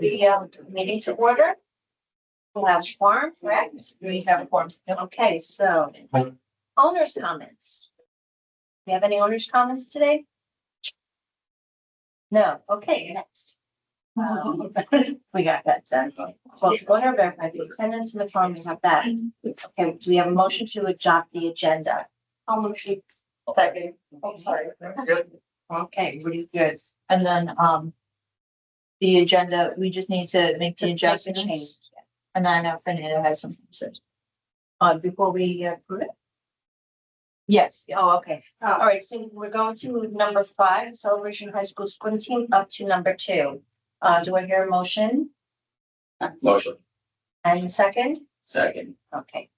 The meeting to order. We'll have a quorum, correct? We have a quorum. Okay, so owners' comments. Do you have any owners' comments today? No. Okay, next. We got that done. Well, owner verify the attendance in the form, we have that. Okay, do we have a motion to adopt the agenda? I'll motion. Second. Oh, sorry. Okay, pretty good. And then, the agenda, we just need to make the adjustments. And then I know Fernando has something to say. Before we approve it? Yes, oh, okay. All right, so we're going to number 5, Celebration High School Swim Team, up to number 2. Do I hear a motion? Motion. And second? Second. Okay.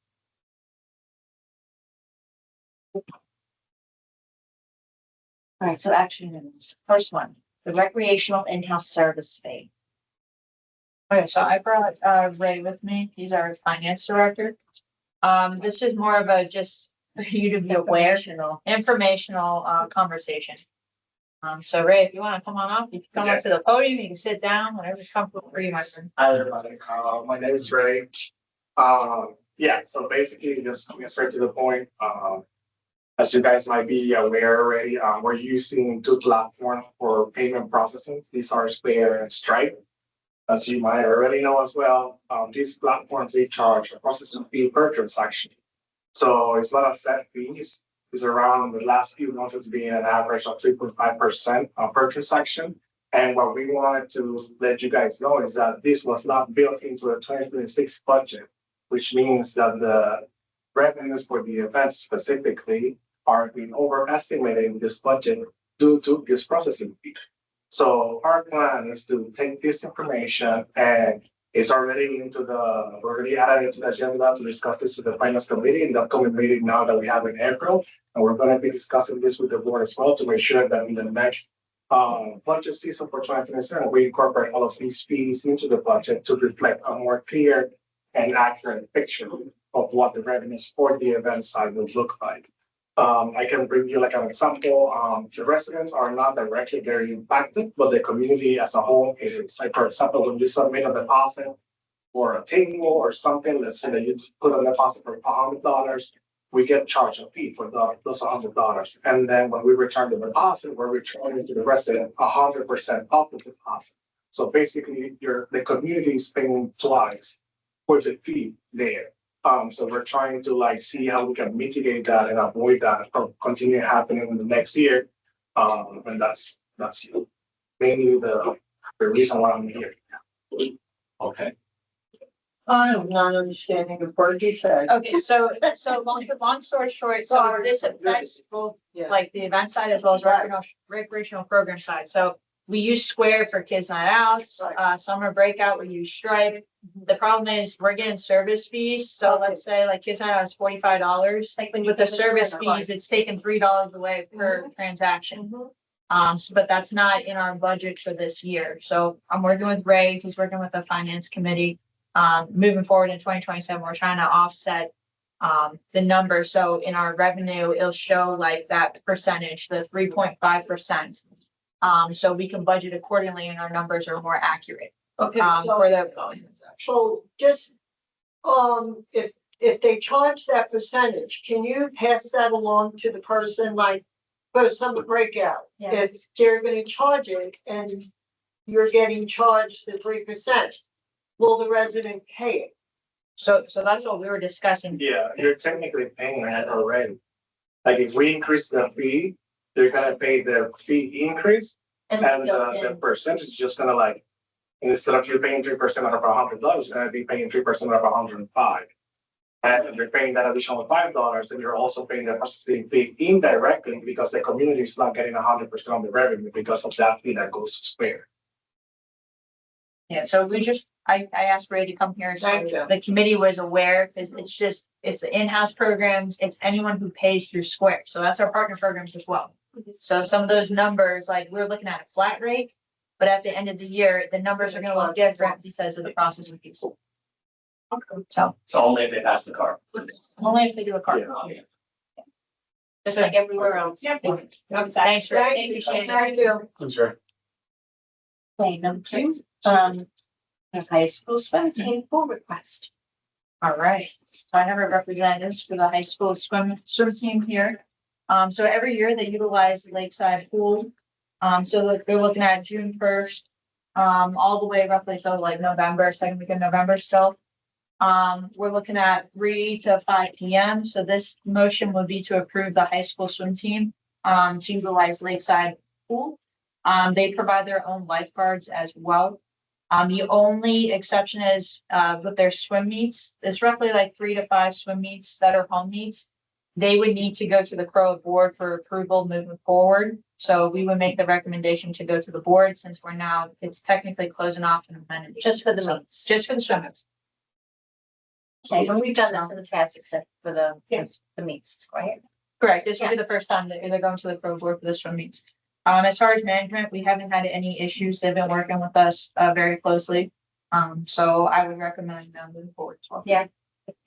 All right, so action items. First one, the recreational in-house service fee. Okay, so I brought Ray with me. He's our finance director. This is more of a just for you to be aware, informational conversation. So Ray, if you want to come on up, you can come up to the podium, you can sit down, whatever's comfortable for you, my friend. Hi, everybody. My name is Ray. Yeah, so basically just coming straight to the point. As you guys might be aware already, we're using 2 platforms for payment processing. These are Square and Stripe. As you might already know as well, these platforms, they charge a processing fee per transaction. So it's not a set fees. It's around the last few months, it's been an average of 3.5% per transaction. And what we wanted to let you guys know is that this was not built into the 2026 budget, which means that the revenues for the event specifically are being overestimated in this budget due to this processing fee. So our plan is to take this information and it's already already added into the agenda to discuss this with the finance committee in the upcoming meeting now that we have in April. And we're going to be discussing this with the board as well to make sure that in the next budget season for 2027, we incorporate all of these fees into the budget to reflect a more clear and accurate picture of what the revenues for the event side would look like. I can bring you like an example. The residents are not directly very impacted, but the community as a whole is. Like, for example, when you submit a deposit for a table or something, let's say that you put a deposit for $100, we get charged a fee for those $100. And then when we return the deposit, we're returning to the resident 100% of the deposit. So basically, the community is paying twice for the fee there. So we're trying to see how we can mitigate that and avoid that from continuing happening in the next year. And that's mainly the reason why I'm here. Okay. I'm not understanding the word you said. Okay, so long story short, so this affects both like the event side as well as recreational program side. So we use Square for kids night outs, summer breakout, we use Stripe. The problem is we're getting service fees. So let's say like kids night out is $45. Like when you With the pay service credit card. fees, it's taken $3 away per transaction. But that's not in our budget for this year. So I'm working with Ray, he's working with the finance committee. Moving forward in 2027, we're trying to offset the number. So in our revenue, it'll show like that percentage, the 3.5%. So we can budget accordingly and our numbers are more accurate. Okay, For the so just, if they charge that percentage, can you pass that along to the person, like, for summer breakout? Yes. If they're gonna charge it and you're getting charged the 3%, will the resident pay it? So that's what we were discussing. Yeah, you're technically paying that already. Like if we increase the fee, they're gonna pay the fee increase, and the percentage is just gonna instead of you paying 3% out of $100, you're gonna be paying 3% out of 105. And if you're paying that additional $5, then you're also paying the processing fee indirectly because the community is not getting 100% of the revenue because of that fee that goes to Square. Yeah, so I asked Ray to come here, so Thank you. the committee was aware, because it's the in-house programs, it's anyone who pays through Square, so that's our partner programs as well. So some of those numbers, like we're looking at a flat rate, but at the end of the year, the numbers are gonna look different because of the processing fees. So So only if they pass the car. only if they do a card, Yeah. Just like everywhere else. thanks, Ray. Thank you, Shannon. Thank you. I'm sure. Okay, number 2, The high school swim team pool request. All right, so I have our representatives for the high school swim team here. So every year they utilize the Lakeside Pool. So they're looking at June 1st, all the way roughly till like November, second week of November still. We're looking at 3 to 5 p.m. So this motion would be to approve the high school swim team, to utilize Lakeside Pool. They provide their own lifeguards as well. The only exception is, with their swim meets, it's roughly like 3 to 5 swim meets that are home meets. They would need to go to the Crow board for approval moving forward. So we would make the recommendation to go to the board since it's technically closing off and amended. Just for the meets. Just for the swim meets. Okay, and we've done this in the past except for the meets, right? Correct. This will be the first time that they're going to the Crow board for the swim meets. As far as management, we haven't had any issues. They've been working with us, very closely. So I would recommend them moving forward as well. Yeah.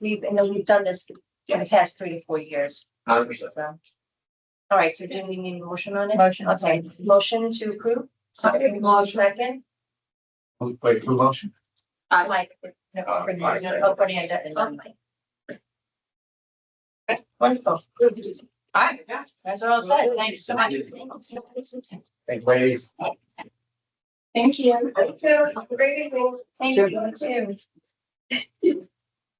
We've done this in the past 3 to 4 years, 100%. so. All right, so do we need a motion on it? Motion. Okay, motion to approve? Second motion. Second? Wait, full motion? Mike. No, Oh, for the- I see. Oh, for the agenda, and then Mike. Wonderful. All right, yeah, that's all I'll say. Thank you so much. Thanks, ladies. Thank you. Thank you. Have a great evening. Thank you too.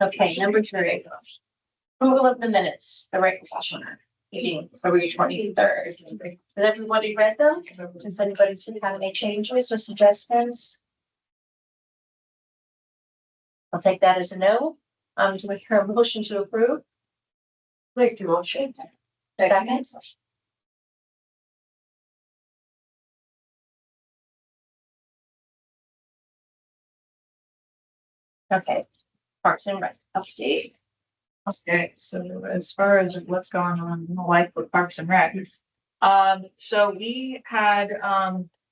Okay, number 3. Approval of the minutes, the regular session meeting, February 23rd. Has everybody read them? Does anybody see how any changes or suggestions? I'll take that as a no. Do we hear a motion to approve? Make the motion. Second? Okay. Parks and Rec update. Okay, so as far as what's going on in the life with Parks and Rec. So we had,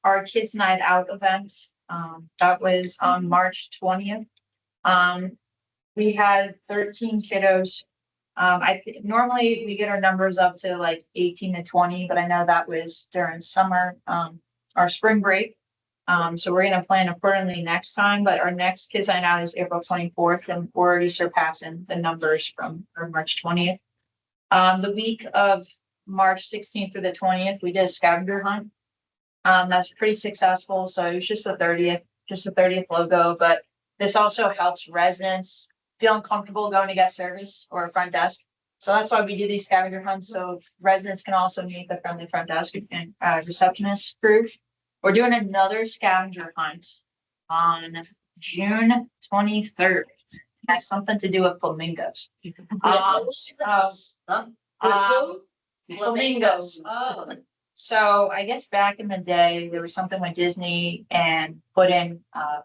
our Kids Night Out event, that was on March 20th. We had 13 kiddos. Normally we get our numbers up to like 18 to 20, but I know that was during summer, our spring break. So we're gonna plan accordingly next time, but our next Kids Night Out is April 24th, and we're already surpassing the numbers from March 20th. The week of March 16th through the 20th, we did a scavenger hunt. That's pretty successful. So it was just the 30th logo, but this also helps residents feel uncomfortable going to get service or a front desk. So that's why we do these scavenger hunts. So residents can also meet the friendly front desk and receptionist crew. We're doing another scavenger hunt on June 23rd. Has something to do with flamingos. Flamingos. Oh. So I guess back in the day, there was something with Disney and put in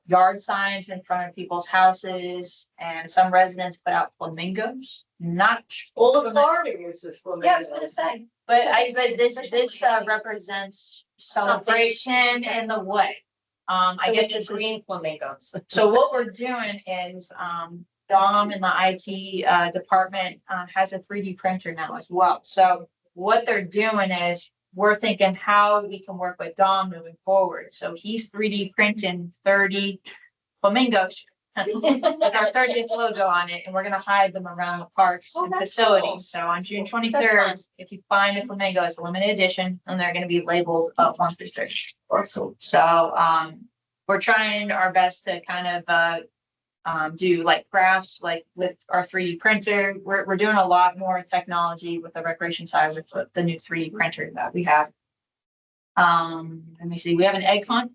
yard signs in front of people's houses, and some residents put out flamingos. Not All of Florida uses flamingos. Yeah, I was gonna say. but this represents celebration in the way. I guess it's this is green flamingos. so what we're doing is, Dom in the IT department has a 3D printer now as well. So what they're doing is we're thinking how we can work with Dom moving forward. So he's 3D printing 30 flamingos with our 30th logo on it, and we're gonna hide them around the parks Oh, and that's facilities. cool. So on June That's 23rd, fun. if you find a flamingo, it's a limited edition, and they're gonna be labeled one for three. Awesome. So, we're trying our best to kind of, do like crafts, like with our 3D printer. We're doing a lot more technology with the recreation side with the new 3D printer that we have. Let me see, we have an egg hunt,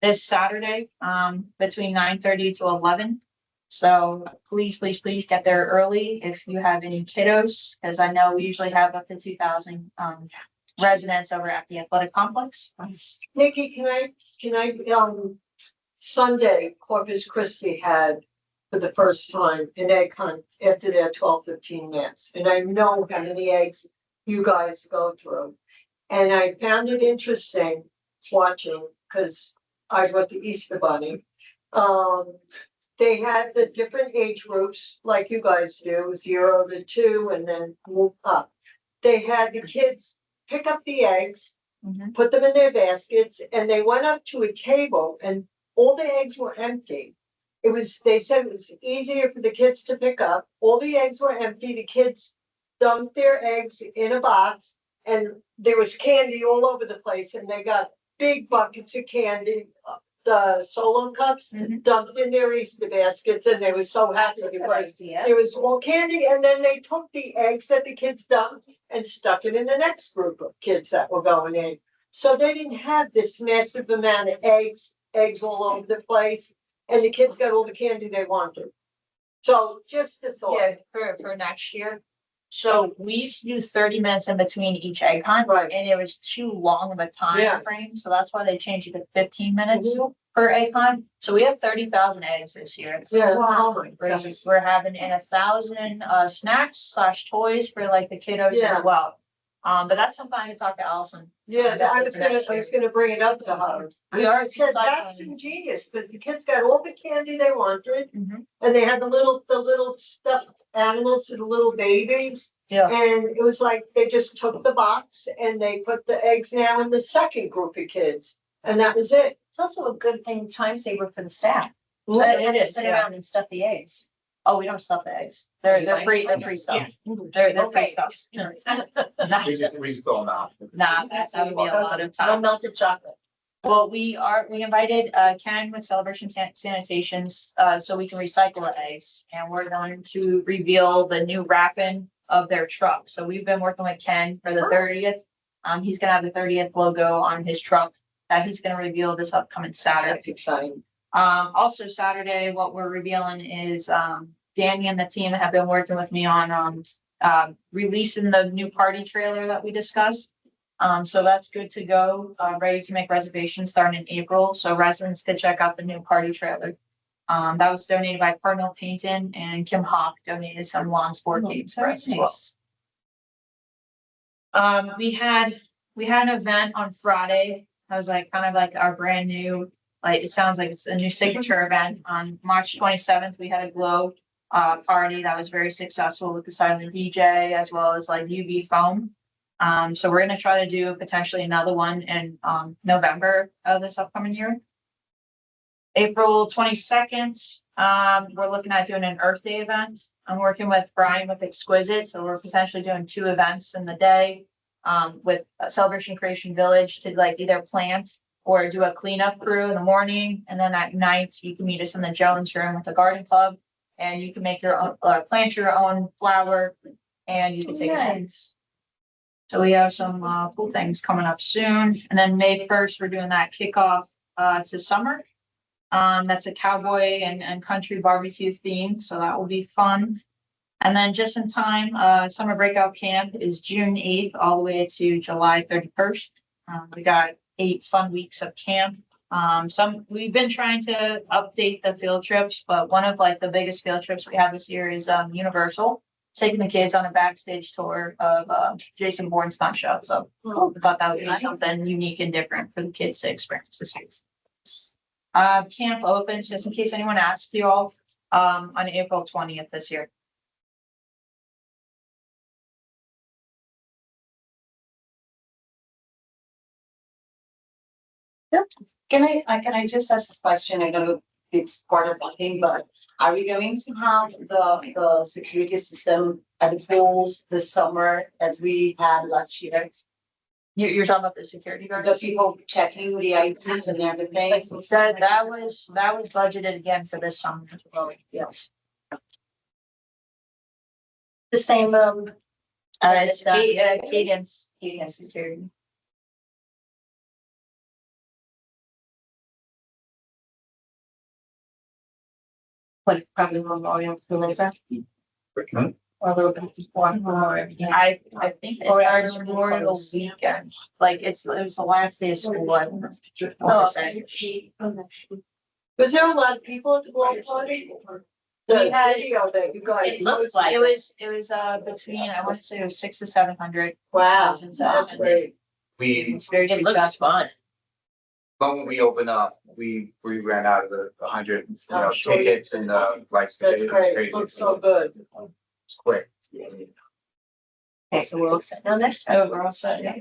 this Saturday, between 9:30 to 11. So please get there early if you have any kiddos, because I know we usually have up to 2,000, residents over at the athletic complex. Nikki, can I, Sunday, Corpus Christi had for the first time an egg hunt after their 12-15 minutes. And I know how many eggs you guys go through. And I found it interesting watching, because I brought the Easter Bunny. They had the different age groups like you guys do, 0 to 2, and then move up. They had the kids pick up the eggs, Mhm. put them in their baskets, and they went up to a table, and all the eggs were empty. They said it was easier for the kids to pick up. All the eggs were empty. The kids dumped their eggs in a box and there was candy all over the place and they got big buckets of candy. The Solo cups Mhm. dumped in their Easter baskets and they were so happy Good because idea. there was more candy and then they took the eggs that the kids dumped and stuck it in the next group of kids that were going in. So they didn't have this massive amount of eggs all over the place, and the kids got all the candy they wanted. So just a thought. Yeah, for next year. So we used to do 30 minutes in between each egg hunt. Right. And it was too long of a Yeah. time frame, so that's why they changed it to 15 minutes Mhm. per egg hunt. So we have 30,000 eggs this year. Yeah. Wow. Oh my We're, gosh. we're having in 1,000 snacks/toys for like the kiddos Yeah. as well. But that's something I can talk to Allison. Yeah, I was gonna bring it up to her. We are I said, recycling. that's ingenious, because the kids got all the candy they wanted, Mhm. and they had the little stuffed animals to the little babies. Yeah. And it was like, they just took the box and they put the eggs now in the second group of kids, and that was it. It's also a good thing, time saver for the staff. It is, Sit yeah. around and stuff the eggs. Oh, we don't stuff the eggs. They're free stuff. They're free Okay. stuff. We just don't know. Nah, that would be a lot of No time. melted chocolate. Well, we invited Ken with Celebration Sanitations, so we can recycle the eggs. And we're going to reveal the new wrapping of their truck. So we've been working with Ken for the 30th. He's gonna have the 30th logo on his truck that he's gonna reveal this upcoming Saturday. That's exciting. Also Saturday, what we're revealing is, Danny and the team have been working with me on, releasing the new party trailer that we discussed. So that's good to go, ready to make reservations starting in April, so residents could check out the new party trailer. That was donated by Cardinal Painting, and Kim Hawk donated some lawn sport games for us as well. We had an event on Friday. That was like kind of like our brand new, like, it sounds like it's a new signature event. On March 27th, we had a glow party that was very successful with the silent DJ as well as like UV foam. So we're gonna try to do potentially another one in November of this upcoming year. April 22nd, we're looking at doing an Earth Day event. I'm working with Brian with Exquisite, so we're potentially doing 2 events in the day. With Celebration Creation Village to like either plant or do a cleanup crew in the morning, and then at night you can meet us in the Jones Room with the garden club, and you can make your own, plant your own flower, and you can take it home. Nice. So we have some cool things coming up soon, and then May 1st, we're doing that kickoff to summer. That's a cowboy and country barbecue theme, so that will be fun. And then just in time, summer breakout camp is June 8th all the way to July 31st. We got 8 fun weeks of camp. We've been trying to update the field trips, but one of like the biggest field trips we have this year is Universal, taking the kids on a backstage tour of Jason Bourne's stunt show. So I thought that would be something unique and different for the kids to experience this year. Camp opens, just in case anyone asks you all, on April 20th this year. Can I just ask a question? I know it's part of the thing, but are we going to have the security system at the pools this summer as we had last year? You're talking about the security The guards? people checking the IDs and everything? That was budgeted again for this summer as well, yes. The same, It's Cadence Security. what, probably Memorial Deliver, Hmm? or a little bit before Memorial. I think it Or started after Memorial close. weekend, like it was the last day of school. I wanna Oh, say. Was there a lot of people at the blow party? We The had- video that you guys. It looked like It was between, I want to say it was 600 to 700. Wow, Thousands that's of- great. We, It's very It looked successful. fun. when we opened up, we ran out of the 100, Oh, sure. tickets and like. That's great. Looks so good. It's quick. Okay, so we're all set now next Oh, time. we're all set, yeah.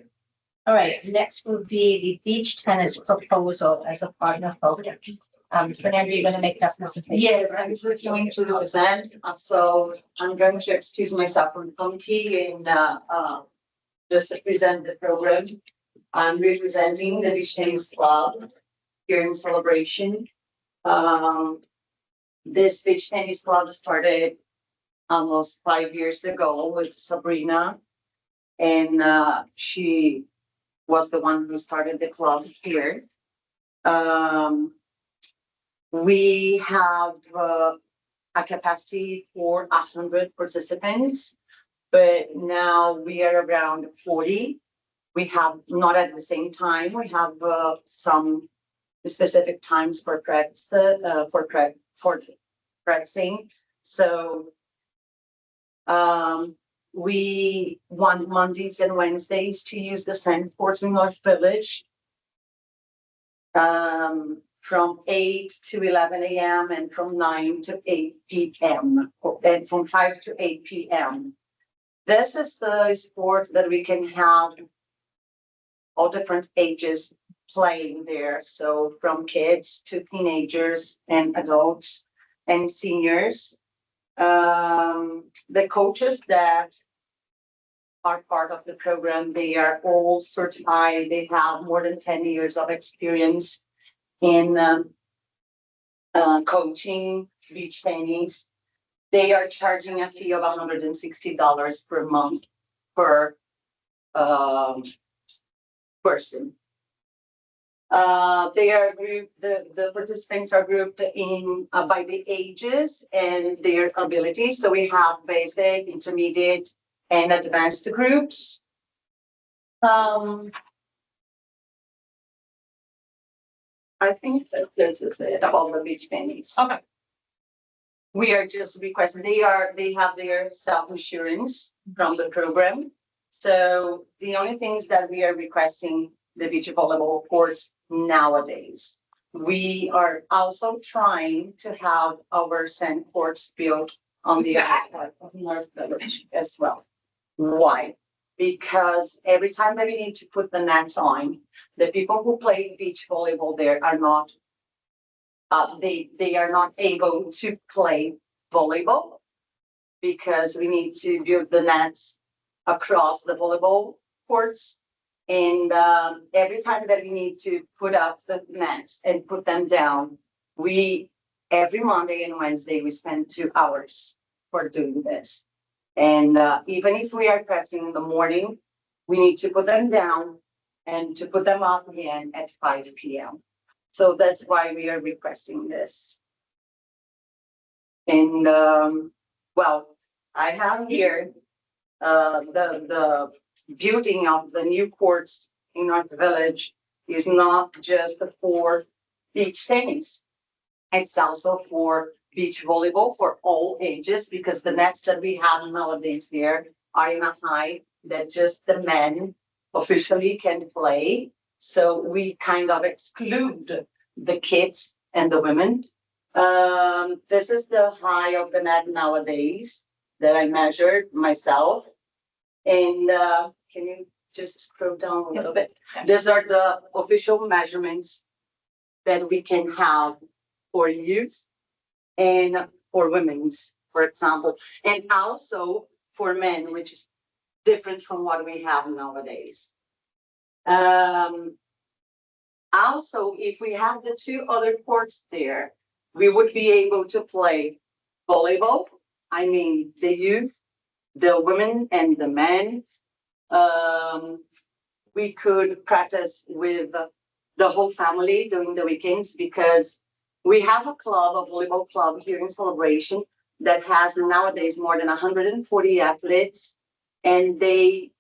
All right, next will be the beach tennis proposal as a partner program. Fernanda, you're gonna make that presentation? Yes, I was just going to present, so I'm going to excuse myself from the committee and, just to present the program. I'm representing the Beach Tennis Club here in Celebration. This beach tennis club started almost 5 years ago with Sabrina. And, she was the one who started the club here. We have, a capacity for 100 participants, but now we are around 40. We have, not at the same time, we have, some specific times for practice, for practicing. So, we want Mondays and Wednesdays to use the sand courts in North Village. From 8 to 11 a.m. and from 9 to 8 p.m. and from 5 to 8 p.m. This is the sport that we can have all different ages playing there. So from kids to teenagers and adults and seniors. The coaches that are part of the program, they are all certified. They have more than 10 years of experience in coaching beach tennis. They are charging a fee of $160 per month per person. They are grouped, the participants are grouped in by the ages and their abilities. So we have basic, intermediate, and advanced groups. I think that this is it about the beach tennis. Okay. We are just requesting, they have their self-insurance from the program. So the only things that we are requesting the beach volleyball courts nowadays. We are also trying to have our sand courts built on the other side of North Village as well. Why? Because every time that we need to put the nets on, the people who play beach volleyball there are not, they are not able to play volleyball because we need to build the nets across the volleyball courts. And every time that we need to put up the nets and put them down, every Monday and Wednesday, we spend 2 hours for doing this. And even if we are practicing in the morning, we need to put them down and to put them up again at 5 p.m. So that's why we are requesting this. And well, I have here the building of the new courts in North Village is not just for beach tennis. It's also for beach volleyball for all ages, because the nets that we have nowadays there are in a height that just the men officially can play. So we kind of exclude the kids and the women. This is the height of the net nowadays that I measured myself. And can you just scroll down a little bit? These are the official measurements that we can have for youth and for women's, for example, and also for men, which is different from what we have nowadays. Also, if we have the 2 other courts there, we would be able to play volleyball. I mean, the youth, the women and the men. We could practice with the whole family during the weekends, because we have a club, a volleyball club here in Celebration that has nowadays more than 140 athletes, and they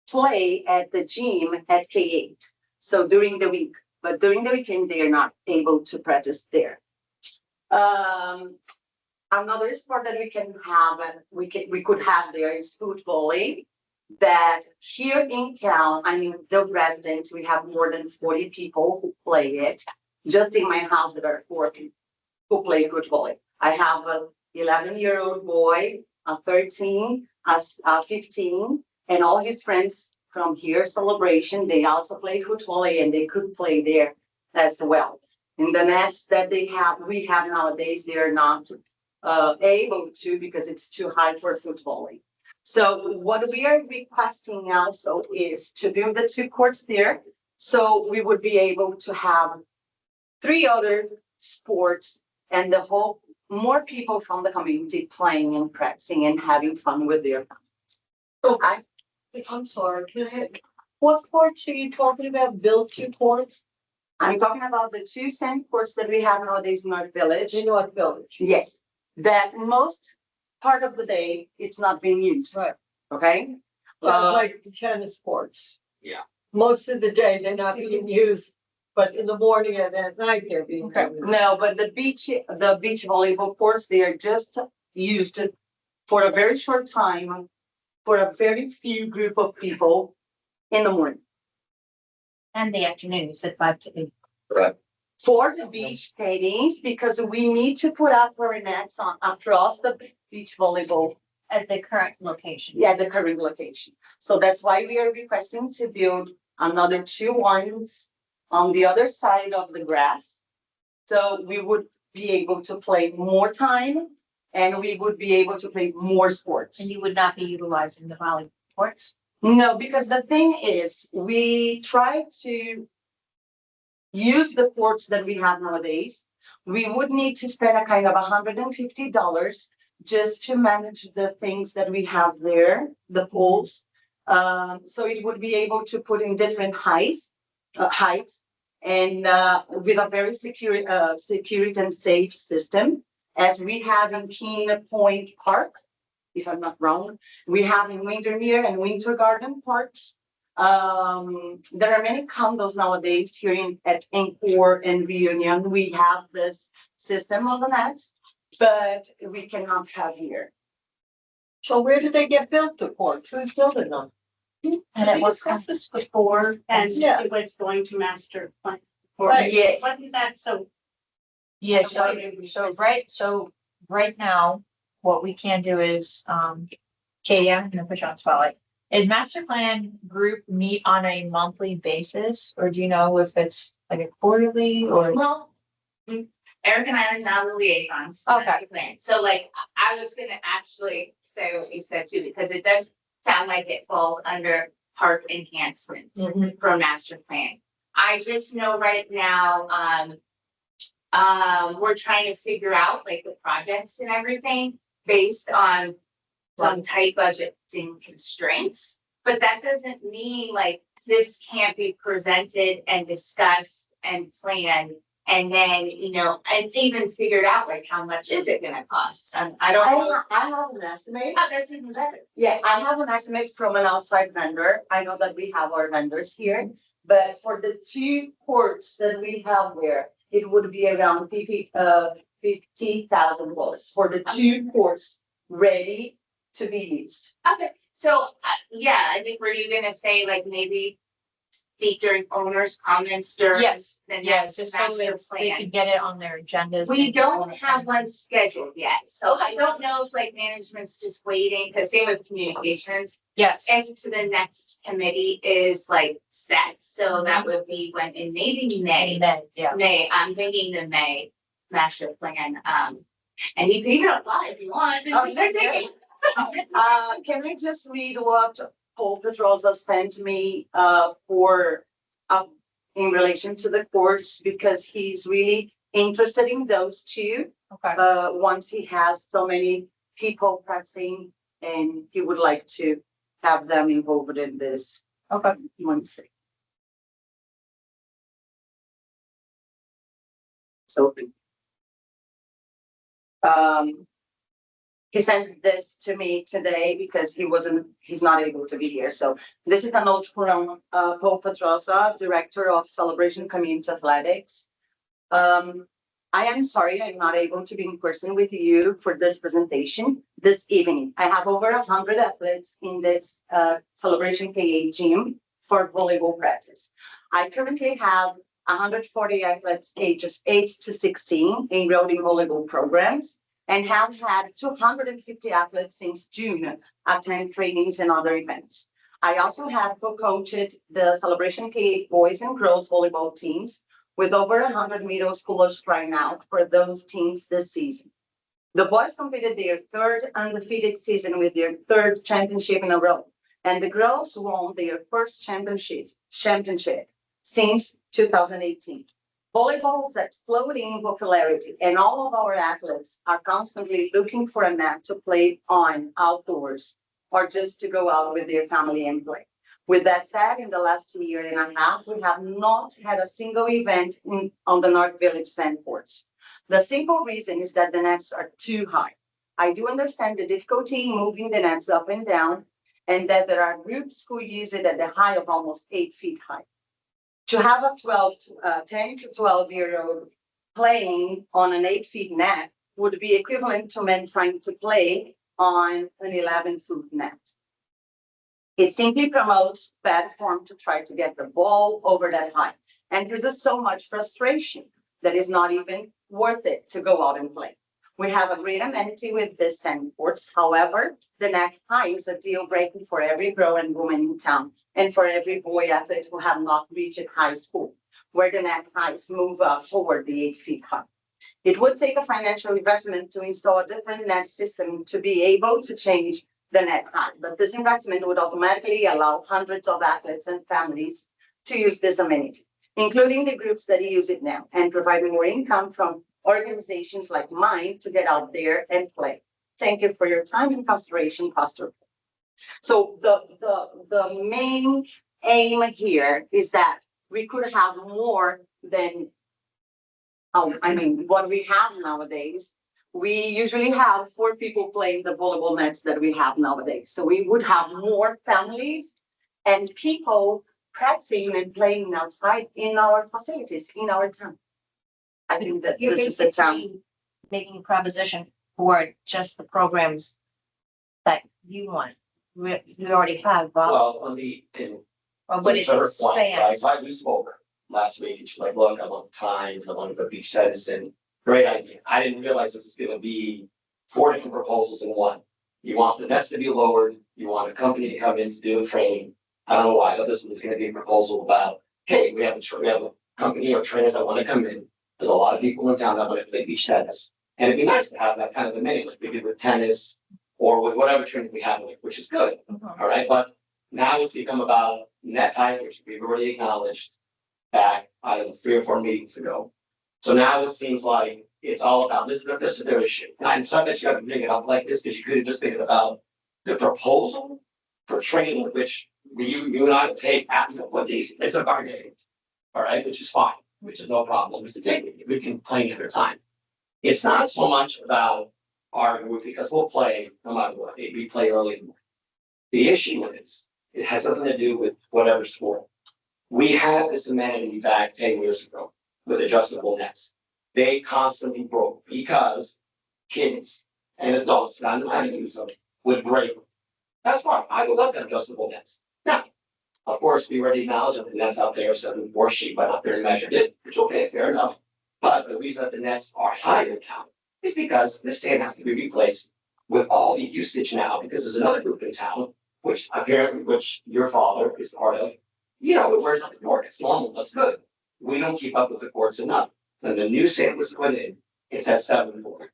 play at the gym at K8. So during the week, but during the weekend, they are not able to practice there. Another sport that we can have, we could have there is football, that here in town, I mean, the residents, we have more than 40 people who play it. Just in my house, there are 4 people who play football. I have a 11-year-old boy, a 13, a 15, and all his friends from here, Celebration, they also play football and they could play there as well. And the nets that we have nowadays, they are not able to because it's too high for footballing. So what we are requesting also is to build the 2 courts there. So we would be able to have 3 other sports and the whole, more people from the community playing and practicing and having fun with their. So I'm sorry, what courts are you talking about? Build 2 courts I'm talking about the 2 sand courts that we have nowadays in North Village. in North Village? Yes, that most part of the day, it's not being used. Right. Okay? Sounds Uh, like the tennis courts. Yeah. Most of the day, they're not being used, but in the morning and at night, they're being Okay. used. No, but the beach volleyball courts, they are just used for a very short time, for a very few group of people in the morning. And the afternoon, you said 5 to 8. For the beach tennis, because we need to put up our nets on across the beach volleyball At the current location. at the current location. So that's why we are requesting to build another 2 ones on the other side of the grass. So we would be able to play more time and we would be able to play more sports. And you would not be utilizing the volleyball courts? No, because the thing is, we try to use the courts that we have nowadays. We would need to spend a kind of $150 just to manage the things that we have there, the pools. So it would be able to put in different heights and with a very secure and safe system, as we have in King Point Park, if I'm not wrong. We have in Windermere and Winter Garden parks. There are many condos nowadays here at Encore and Reunion. We have this system of the nets, but we cannot have here. So where did they get built, the courts? Who's building them? And it We was discussed this before, and Yeah. it was going to master plan. Right. Yes. Wasn't that so? Yeah, so right now, what we can do is, Katie, I'm gonna put you on the spotlight. Is master plan group meet on a monthly basis, or do you know if it's like a quarterly or? Well, Eric and I are now the liaisons. for Okay. master plan. So like, I was gonna actually say what you said too, because it does sound like it falls under park enhancements for master plan. I just know right now, we're trying to figure out like the projects and everything based on some tight budgeting constraints. But that doesn't mean like this can't be presented and discussed and planned. And then, and even figured out like how much is it gonna cost? I don't know. I have an estimate. Oh, that's even better. Yeah, I have an estimate from an outside vendor. I know that we have our vendors here. But for the 2 courts that we have there, it would be around $50,000 for the 2 courts ready to be used. Okay, so, yeah, I think were you gonna say like maybe speak during owners' comments during Yes, the yeah, next just so master they plan? could get it on their agendas. We and- don't have one scheduled yet, so I don't know if like management's just waiting, because same with communications. Yes, Into the next committee is like set, so that would be when, in maybe May. yeah. May, I'm thinking the May master plan, and you can even apply if you want. Oh, yeah. Can we just read what Paul Pedrosa sent me, in relation to the courts, because he's really interested in those 2. Okay, Once he has so many people practicing and he would like to have them involved in this. okay. One second. So. He sent this to me today because he's not able to be here. So this is a note from Paul Pedrosa, Director of Celebration Community Athletics. I am sorry I'm not able to be in person with you for this presentation this evening. I have over 100 athletes in this Celebration KA gym for volleyball practice. I currently have 140 athletes ages 8 to 16 enrolled in volleyball programs, and have had 250 athletes since June attend trainings and other events. I also have co-coached the Celebration KA boys and girls volleyball teams with over 100 middle schoolers trying out for those teams this season. The boys completed their third undefeated season with their third championship in a row, and the girls won their first championship since 2018. Volleyball is exploding in popularity, and all of our athletes are constantly looking for a net to play on outdoors or just to go out with their family and play. With that said, in the last year and a half, we have not had a single event on the North Village sand courts. The simple reason is that the nets are too high. I do understand the difficulty in moving the nets up and down, and that there are groups who use it at the height of almost 8 feet high. To have a 10 to 12-year-old playing on an 8 feet net would be equivalent to men trying to play on an 11-foot net. It simply promotes bad form to try to get the ball over that high and produces so much frustration that is not even worth it to go out and play. We have a great amenity with this sand courts. However, the net height is a deal breaker for every girl and woman in town and for every boy athlete who have not reached high school, where the net heights move up toward the 8 feet high. It would take a financial investment to install a different net system to be able to change the net height, but this investment would automatically allow hundreds of athletes and families to use this amenity, including the groups that use it now, and provide more income from organizations like mine to get out there and play. Thank you for your time and consideration, Pastor. So the main aim here is that we could have more than, what we have nowadays. We usually have 4 people playing the volleyball nets that we have nowadays. So we would have more families and people practicing and playing outside in our facilities, in our town. I think that You're this is the town. basically making a proposition for just the programs that you want. We already have, Well, on the, in. or what is expand? Right, so we spoke last week, and she's like, look, I want the Times, I want to put beach tennis in. Great idea. I didn't realize this was gonna be 4 different proposals in one. You want the nets to be lowered, you want a company to come in to do the training. I don't know why, but this was gonna be a proposal about, hey, we have a company of trainers that want to come in. There's a lot of people in town that want to play beach tennis. And it'd be nice to have that kind of a mini, like we did with tennis or with whatever training we have, which is good. Mhm. All right, but now it's become about net height, which we've already acknowledged back out of the 3 or 4 meetings ago. So now it seems like it's all about this is their issue. And I'm sorry that you have to bring it up like this, because you could have just made it about the proposal for training, which you and I paid what these, it's a bargain. All right, which is fine, which is no problem. It's a technique. We can play another time. It's not so much about our group, because we'll play no matter what. We play early in the morning. The issue is, it has nothing to do with whatever sport. We had this amenity back 10 years ago with adjustable nets. They constantly broke because kids and adults, not know how to use them, would break them. That's fine. I would love to have adjustable nets. Now, of course, we already acknowledge that the nets out there 7-4 sheet, but not very measured it, which okay, fair enough. But the reason that the nets are higher now is because the sand has to be replaced with all the usage now, because there's another group in town, which apparently, which your father is part of, it wears out the court. It's normal, that's good. We don't keep up with the courts enough. When the new sand was put in, it's at 7-4.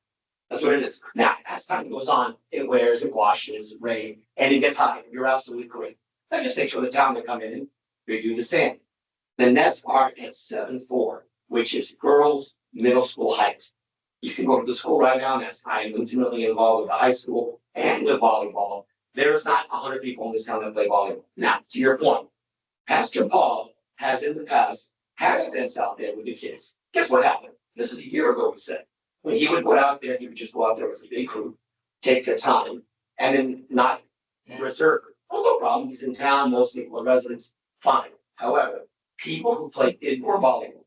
That's what it is. Now, as time goes on, it wears, it washes, it rains, and it gets high. You're absolutely correct. That just makes sure the town to come in and redo the sand. The nets are at 7-4, which is girls' middle school height. You can go to the school right now, and as I am intimately involved with the high school and with volleyball, there's not 100 people in this town that play volleyball. Now, to your point, Pastor Paul has in the past had events out there with the kids. Guess what happened? This is a year ago, we said. When he would go out there, he would just go out there with a big crew, take their time, and then not reserve. Well, no problem. He's in town. Most people are residents. Fine. However, people who play indoor volleyball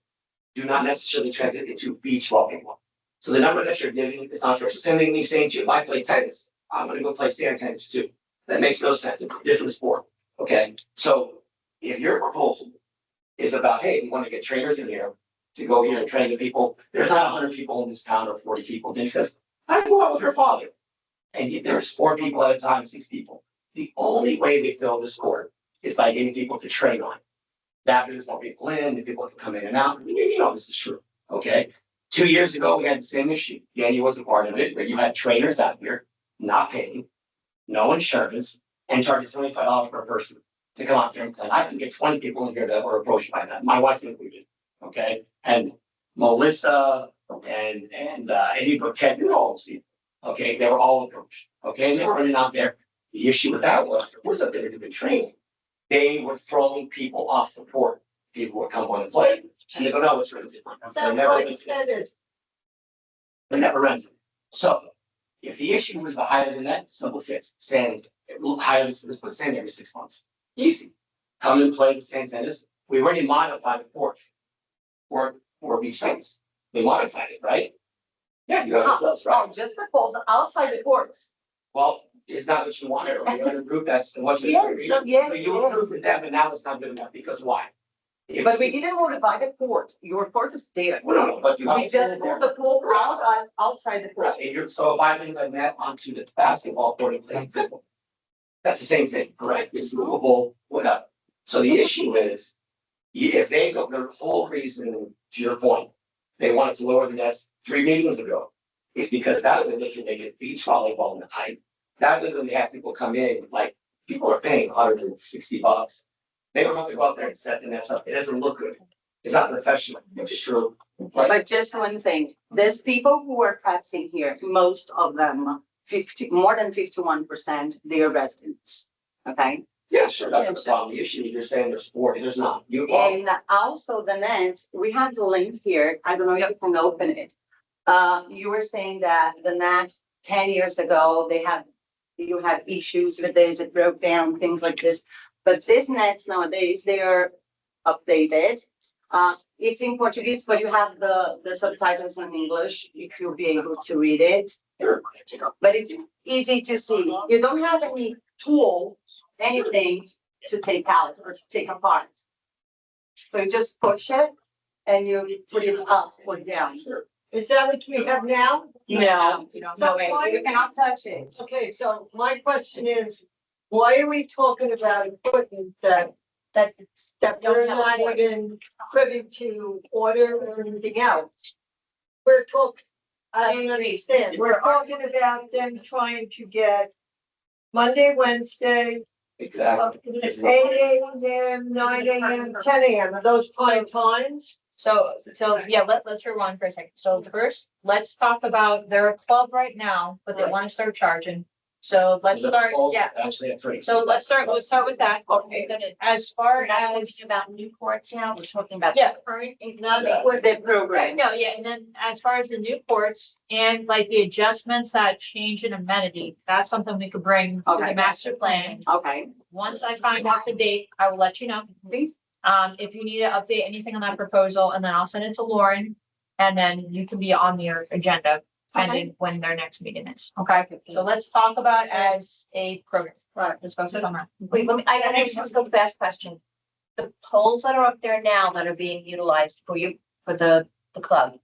do not necessarily transit into beach volleyball. So the number that you're giving is not correct. So same thing me saying to you, if I play tennis, I'm going to go play sand tennis too. That makes no sense. It's a different sport. Okay. So if your proposal is about, hey, we want to get trainers in here to go here and train the people, there's not 100 people in this town or 40 people, because I go out with your father and there's 4 people at a time, 6 people. The only way we fill this sport is by getting people to train on it. That brings more people in, the people can come in and out, you know, this is true, okay? 2 years ago, we had the same issue, Danny wasn't part of it, but you had trainers out here not paying, no insurance, and charging $25 per person to come out there and play. I can get 20 people in here that were approached by that, my wife included, okay? And Melissa and Eddie Burkett, you know, all those people, okay, they were all approached, okay, and they were running out there. The issue with that was up there to be training. They were throwing people off the court. People would come on and play, and they go, no, it's rented. They never rented it. They never rented it. So if the issue was the height of the net, simple fix, sand, higher than put sand every 6 months. Easy. Come and play the sand tennis. We already modified the court for beach tennis. We modified it, right? Yeah, you have the gloves, right? Oh, just the poles outside the courts. Well, it's not what you wanted, or you had to prove that's what's. Yeah, yeah, So you approved it then, but now it's not good enough, because why? But we didn't modify the court. Your court is there. Well, no, but you have. We just moved the pool outside the court. Right, and you're, so if I bring the net onto the basketball court and play pickleball, that's the same thing, correct? It's movable, whatever. So the issue is, if they go, the whole reason, to your point, they wanted to lower the nets 3 meetings ago, is because that way they can make it beach volleyball in the height. That way when they have people come in, like, people are paying $160. They don't have to go out there and set the nets up. It doesn't look good. It's not professional, which is true. Right? But just one thing, there's people who are practicing here, most of them, more than 51%, they are residents. Okay, Yeah, sure, that's the problem. The issue, you're saying there's sport, there's not. You. and also the nets, we have the link here. I don't know if you can open it. You were saying that the nets 10 years ago, you had issues with this, it broke down, things like this. But these nets nowadays, they are updated. It's in Portuguese, but you have the subtitles in English, if you'll be able to read it. But it's easy to see. You don't have any tool, anything to take out or to take apart. So you just push it and you put it up or down. Is that what we have now? No, You don't So know. why- you cannot touch it. Okay, so my question is, why are we talking about equipment that we're not even privy to order or anything else? We're talking, I don't understand, we're talking about them trying to get Monday, Wednesday, Exactly. 8 AM, 9 AM, 10 AM, are those prime times? So yeah, let's rewind for a second. So first, let's talk about, they're a club right now, but they want to start charging. So let's start, yeah. Actually, at 3. So let's start with that. Okay, good. As far We're not as, talking about new courts now, we're talking about. yeah, Current. Not Yeah. With the right, program. no, yeah, and then as far as the new courts and like the adjustments that change in amenity, that's something we could bring to Okay. the master plan. Okay, Once I find out the date, I will let you know. please. If you need to update anything on that proposal, and then I'll send it to Lauren, and then you can be on your agenda pending when their next meeting is. Okay, so let's talk about as a program. Right. Let's focus on that. Wait, I just go fast question. The poles that are up there now that are being utilized for you, for the club.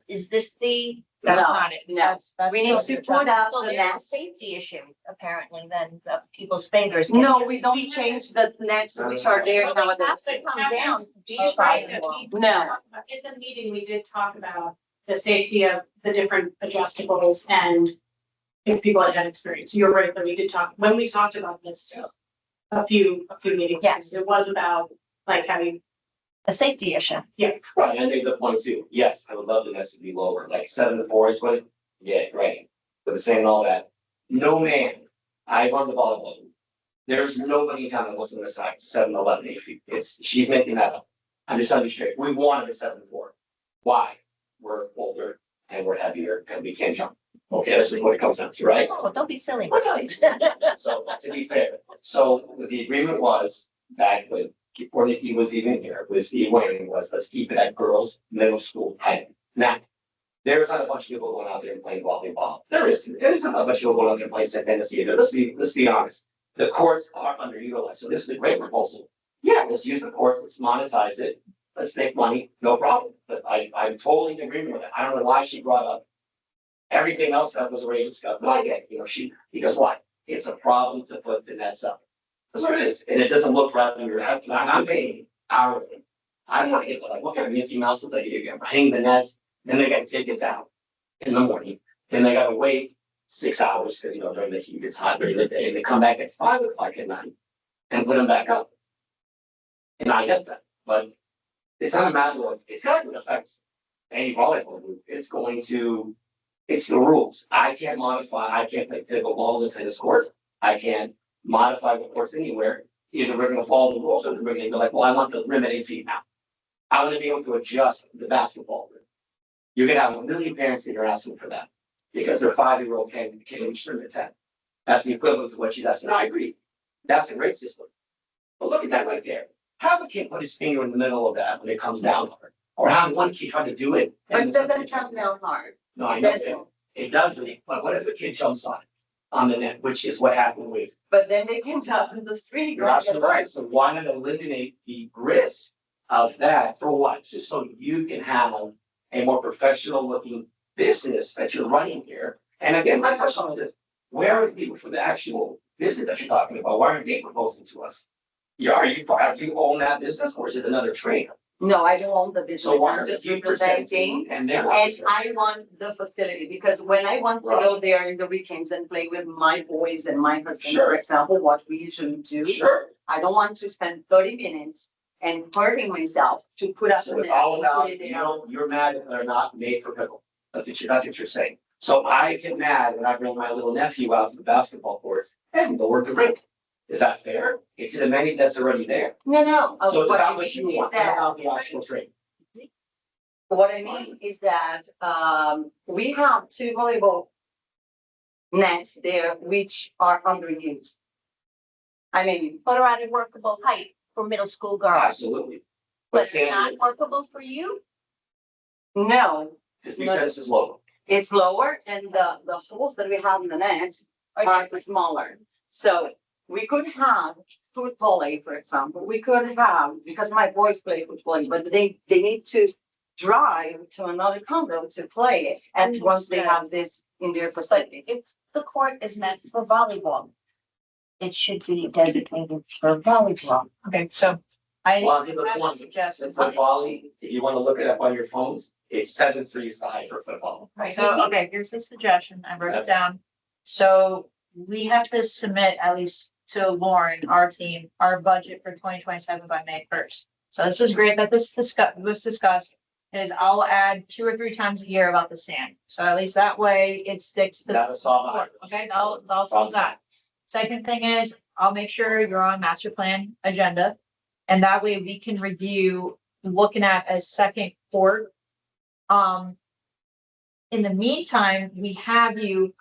Is this the? That's No, not it. no. That's We need to put out So the there's a nets. safety issue apparently then of people's fingers. No, we don't change the nets which are there nowadays. Come down. He's right, that we- No. in the meeting, we did talk about the safety of the different adjustables and if people had experience. You're right, that we did talk, when we talked about this a few meetings. Yes. It was about like having, A safety issue. Right, I made the point too. Yes, I would love the nets to be lower, like 7 to 4 is what, yeah, great. But the same and all that. No man, I run the volleyball. There's nobody in town that wants to miss out 7 to 11 feet. She's making that up. I'm just understanding. We wanted a 7 to 4. Why? We're older and we're heavier and we can't jump. Okay, that's what it comes down to, right? Oh, don't be silly. So to be fair, so the agreement was back when, before Nikki was even here, with Steve Wayne was, let's keep it at girls' middle school height. Now, there's not a bunch of people going out there and playing volleyball. There's not a bunch of people going out there and playing tennis either. Let's be honest. The courts are underutilized. So this is a great proposal. Yeah, let's use the courts, let's monetize it. Let's make money, no problem. But I'm totally in agreement with it. I don't know why she brought up everything else that was already discussed, but I get, because why? It's a problem to put the nets up. That's what it is, and it doesn't look right when you're, I'm paying hourly. I don't wanna get to like, what kind of Mickey Mouse looks like you get, hang the nets, then they gotta take it down in the morning. Then they gotta wait 6 hours, because during the heat, it's hot during the day, and they come back at 5 o'clock at night and put them back up. And I get that, but it's not a matter of, it's not gonna affect any volleyball group, it's the rules. I can't play pickleball in the tennis courts, I can't modify the courts anywhere. Either we're gonna follow the rules or we're gonna be like, well, I want the rim at 8 feet now. I wanna be able to adjust the basketball rim. You're gonna have a million parents that are asking for that, because their 5-year-old can't reach rim at 10. That's the equivalent to what she does, and I agree, that's a great system. But look at that right there, have a kid put his finger in the middle of that when it comes down hard, or have one kid try to do it. But and it doesn't come down hard. No, I know it doesn't, but what if the kid jumps on the net, which is what happened with. But then they can jump in the street. You're absolutely right, so why not eliminate the risk of that for what? Just so you can have a more professional looking business that you're running here. And again, my question is this, where are the people for the actual business that you're talking about? Why aren't they proposing to us? Have you own that business, or is it another trainer? No, I don't own the business. So why I'm are just you representing. presenting and they're not And presenting? I want the facility, because when I want to Right. go there in the weekends and play with my boys and my husband, Sure. for example, what we usually do. Sure, I don't want to spend 30 minutes and hurting myself to put up. so a it's net all and about, put it there. you're mad that they're not made for pickle. That's what you're saying. So I get mad when I bring my little nephew out to the basketball courts and lower the rink. Is that fair? It's an amenity that's already there. No. So it's What I about what you mean is want, not that- about the actual trade. What I mean is that, we have 2 volleyball nets there which are underused. I mean, But are at a workable height for middle school girls. Absolutely. But But it's Sandy, not workable for you? no, his tennis is low. it's lower and the holes that we have in the nets are smaller. So we could have foot volley, for example, we could have, because my boys play foot volley, but they need to drive to another condo to play it. And once they have this in their But facility. if the court is meant for volleyball, it should be designated for volleyball. Okay, so I Well, to the have a point, suggestion. the football, if you wanna look it up on your phones, it's 7'3" is the height for football. Right, so, okay, here's the suggestion, I wrote it down. So we have to submit at least to Lauren, our team, our budget for 2027 by May 1st. So this is great that this was discussed, is I'll add 2 or 3 times a year about the sand. So at least that way it sticks to. That'll solve that. Okay, that'll solve that. Second thing is, I'll make sure you're on master plan agenda. And that way we can review, looking at a second court. In the meantime, we have you,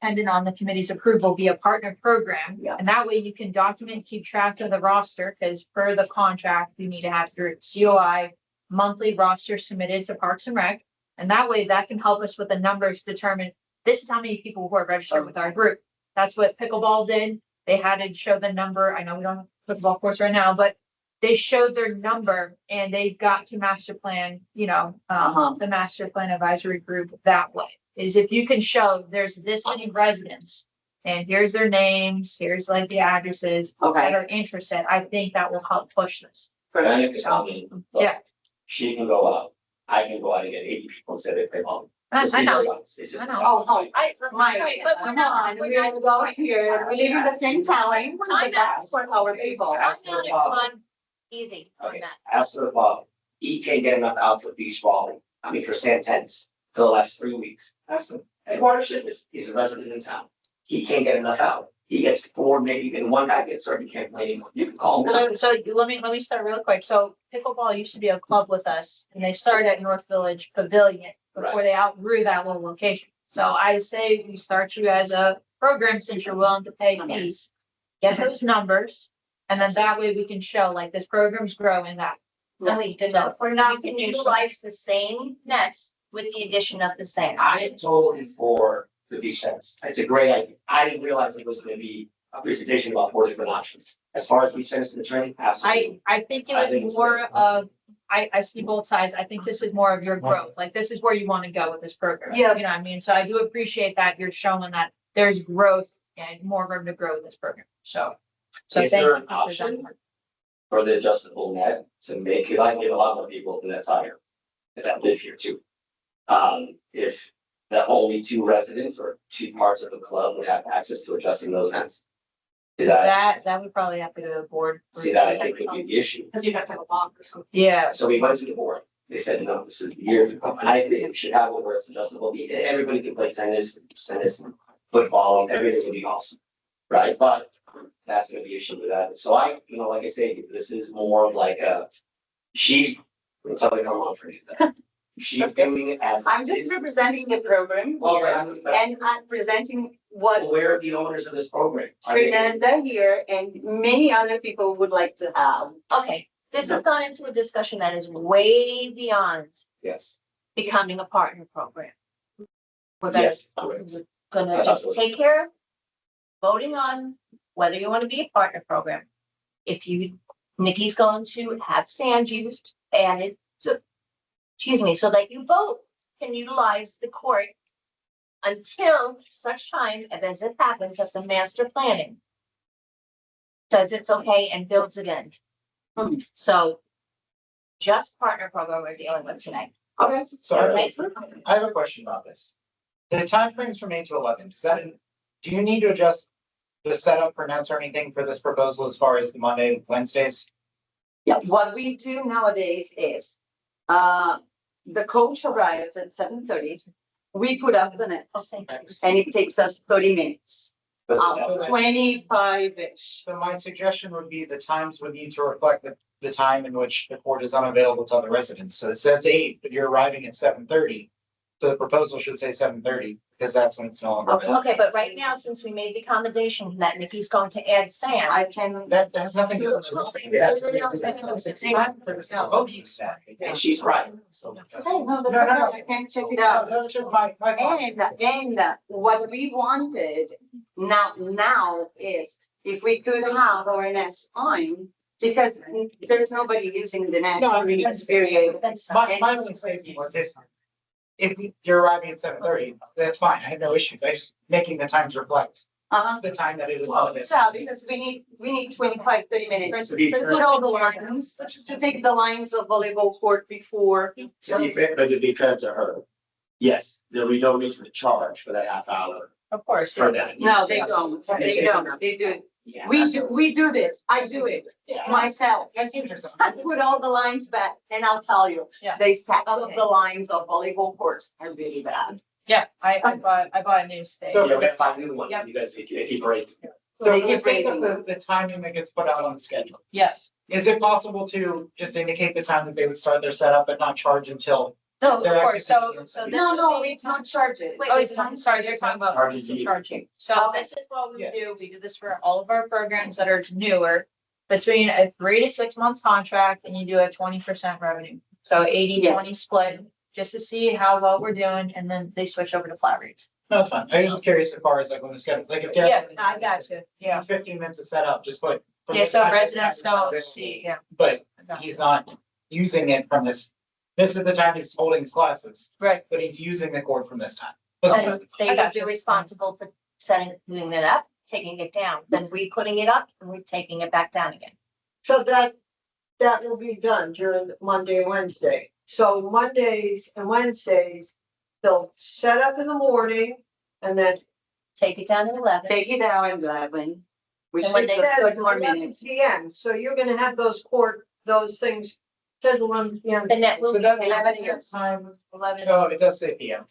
depending on the committee's approval, be a partner program. Yeah. And that way you can document, keep track of the roster, because per the contract, we need to have through COI monthly roster submitted to Parks and Rec. And that way that can help us with the numbers, determine this is how many people who are registered with our group. That's what pickleball did. They had to show the number. I know we don't have a pickleball course right now, but they showed their number and they got to master plan, the master plan advisory group that way. Is if you can show there's this many residents and here's their names, here's like the addresses that Okay, are interested, I think that will help push this. Diana can tell me, look, Yeah. she can go out, I can go out and get 80 people and say they play ball. I know. It's just- I know. oh, I, Mike, but we're come not, on, we're we're not. adults here, we live in the same town, that's for our people. Ask for a ball. Easy on Okay, that. ask for the ball. He can't get enough out for beach volley, for sand tennis, for the last 3 weeks. Ask him. Eduardo Shipis, he's a resident in town. He can't get enough out. He gets 4, maybe, and one guy gets hurt, he can't play anymore. You can call him. So let me start real quick. So pickleball used to be a club with us and they started at North Village Pavilion before they outgrew that little location. So I say we start you as a program since you're willing to pay fees. Get those numbers and then that way we can show like this program's growing that. Delete the note. We're not gonna utilize the same nets with the addition of the sand. I am totally for the beach tennis. It's a great idea. I didn't realize it was gonna be a presentation about 4 different options. As far as beach tennis in the training, absolutely. I think I it think was it's more great. of, I see both sides. I think this is more of your growth. Like this is where you want to go with this program. Yeah. You know what I mean? So I do appreciate that you're showing that there's growth and more room to grow with this program. So. Is thank there you an for that option? part. for the adjustable net to make, because I get a lot more people than that's higher that live here too. If the only 2 residents or 2 parts of the club would have access to adjusting those nets. Is that, That would probably have to go to the board. see, that I think would be the issue. Because you have to have a lock or something. Yeah, So we went to the board. They said, no, this is years ago. And I agree, we should have it where it's adjustable. Everybody can play tennis, football, everything would be awesome. Right? But that's gonna be the issue with that. So I, like I say, this is more of like she's, somebody come on for you. She's doing it as. I'm just representing the program Well, here, and I'm presenting what where are the owners of this program? Are they- Fernanda here and many other people would like to have. Okay, this has gone into a discussion that is way beyond Yes. becoming a partner program. We're gonna, Yes. we're gonna just take care of voting on whether you want to be a partner program. If you, Nikki's going to have sand used, added, so, excuse me, so that you vote can utilize the court until such time as it happens that the master planning says it's okay and builds it in. So just partner program we're dealing with today. Okay, so Okay. I have a question about this. The timeframes from 8 to 11, do you need to adjust the setup for nets or anything for this proposal as far as the Monday, Wednesdays? Yeah, what we do nowadays is, the coach arrives at 7:30. We put up the nets and it takes us 30 minutes, 25-ish. So my suggestion would be the times would need to reflect the time in which the court is unavailable to other residents. So it says 8, but you're arriving at 7:30. So the proposal should say 7:30, because that's when it's no longer. available. Okay, but right now, since we made the accommodation that Nikki's going to add sand, I can, That has nothing to do with the. And she's right. hey, no, that's okay, I can check it out. That's just my thought. And what we wanted now is if we could have our nets on, because there is nobody using the nets. No, I mean, It's very. My only safety was if you're arriving at 7:30, that's fine, I have no issues, I just making the times reflect the time that it is. Yeah, because we need 25, 30 minutes To be to fair- put all the lines, to take the lines of volleyball court before. To be fair, but to be fair to her, yes, there will be no reason to charge for that half hour of course. for that. No, they don't, they do, Yeah. we do this, I do it myself. I see what you're saying. I put all the lines back and I'll tell you, Yeah. they stack up Okay. the lines of volleyball courts are really bad. Yeah, I bought a new stage. So- Yeah, we have 5 new ones, Yeah. you guys keep breaking. So They for the keep sake of rating. the timing that gets put out on the schedule, Yes. is it possible to just indicate the time that they would start their setup but not charge until? No, of They're course, actually- so. this No, would no, be- it's not charged. Oh, I'm sorry, they're talking about Charges the you. charging. So Okay. this is what we Yeah. do. We do this for all of our programs that are newer. Between a 3 to 6 month contract and you do a 20% revenue. So 80-20 split, just to see how well we're doing, and then they switch over to flat rates. No, it's fine, I was just curious as far as like when the schedule, like if. Yeah, I got you. Yeah. 15 minutes to set up, just put. from Yeah, this so time to this residents time don't it's see, yeah. But I got you. he's not using it from this is the time he's holding his classes, Right, but he's using the court from this time. then they I would got be you. responsible for setting, doing it up, taking it down, then re-putting it up and re-taking it back down again. So that will be done during Monday and Wednesday. So Mondays and Wednesdays, they'll set up in the morning and then. Take it down to 11. Take it out and 11. We And should when they just says put more 11 minutes. PM, so you're gonna have those things, says 11 PM. The net will So be. that 11 that years. time, 11. no, it does say PM.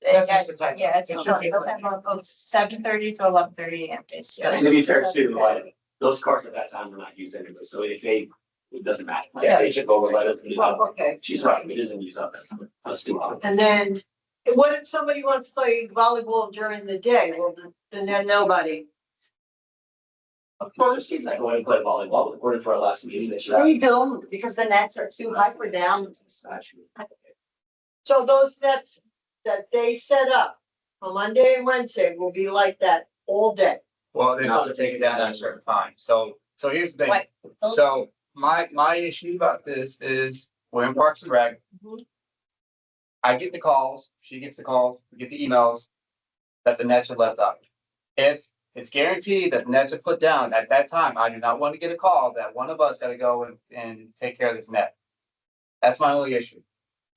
That's just a typo. Yeah, it's It should be- 7:30 to 11:30 AM days. And to be fair too, like, those cars at that time were not used anyway, so if they, it doesn't matter. Like, Yeah. they should go let us. Well, okay, She's right, it doesn't use up that time. Let's do it. and then, what if somebody wants to play volleyball during the day? Well, the net, Nobody. Of course, she's not going to play volleyball, according to our last meeting that she had. They don't, because the nets are too high for them. It's not true. so those nets that they set up on Monday and Wednesday will be like that all day. Well, they're supposed to take it down at a certain time, so here's the thing. Right. So my issue about this is we're in Parks and Rec. Mhm. I get the calls, she gets the calls, we get the emails that the nets are left up. If It's guaranteed that the nets are put down. At that time, I do not want to get a call that one of us gotta go and take care of this net. That's my only issue.